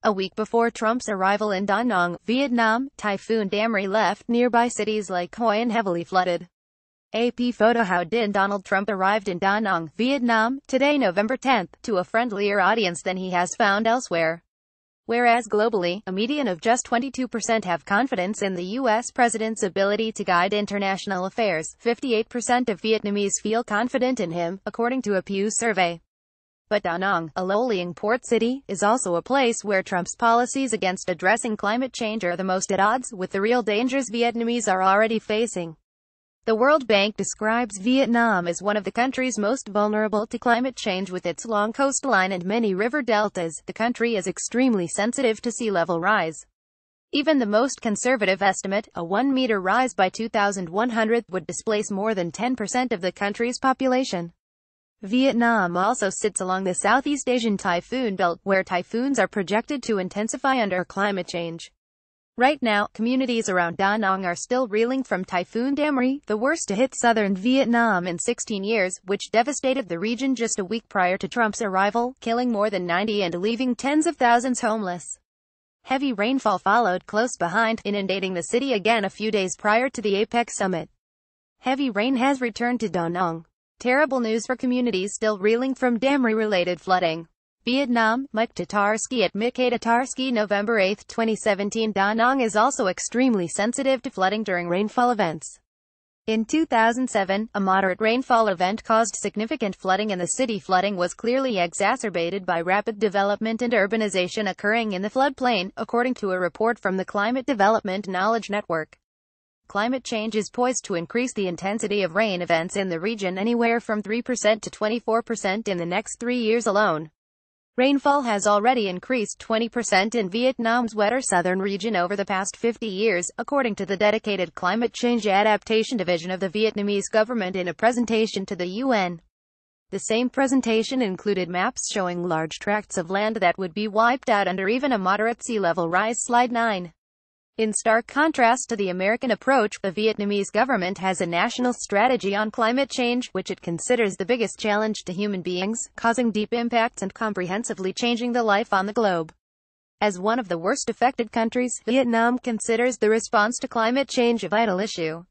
A week before Trump's arrival in Da Nang, Vietnam, Typhoon Damri left nearby cities like Hoi An heavily flooded. AP photo. How did Donald Trump arrived in Da Nang, Vietnam, today November 10th, to a friendlier audience than he has found elsewhere. Whereas globally, a median of just 22% have confidence in the U.S. president's ability to guide international affairs, 58% of Vietnamese feel confident in him, according to a Pew survey. But Da Nang, a lowlying port city, is also a place where Trump's policies against addressing climate change are the most at odds with the real dangers Vietnamese are already facing. The World Bank describes Vietnam as one of the countries most vulnerable to climate change. With its long coastline and many river deltas, the country is extremely sensitive to sea level rise. Even the most conservative estimate, a 1-meter rise by 2100, would displace more than 10% of the country's population. Vietnam also sits along the Southeast Asian typhoon belt, where typhoons are projected to intensify under climate change. Right now, communities around Da Nang are still reeling from Typhoon Damri, the worst to hit southern Vietnam in 16 years, which devastated the region just a week prior to Trump's arrival, killing more than 90 and leaving tens of thousands homeless. Heavy rainfall followed close behind, inundating the city again a few days prior to the APEC summit. Heavy rain has returned to Da Nang. Terrible news for communities still reeling from Damri-related flooding. Vietnam, Mike Tatarsky at Mickey Tatarsky, November 8, 2017. Da Nang is also extremely sensitive to flooding during rainfall events. In 2007, a moderate rainfall event caused significant flooding in the city. Flooding was clearly exacerbated by rapid development and urbanization occurring in the floodplain, according to a report from the Climate Development Knowledge Network. Climate change is poised to increase the intensity of rain events in the region anywhere from 3% to 24% in the next 3 years alone. Rainfall has already increased 20% in Vietnam's wetter southern region over the past 50 years, according to the dedicated Climate Change Adaptation Division of the Vietnamese government in a presentation to the UN. The same presentation included maps showing large tracts of land that would be wiped out under even a moderate sea level rise. Slide 9. In stark contrast to the American approach, the Vietnamese government has a national strategy on climate change, which it considers the biggest challenge to human beings, causing deep impacts and comprehensively changing the life on the globe. As one of the worst affected countries, Vietnam considers the response to climate change a vital issue.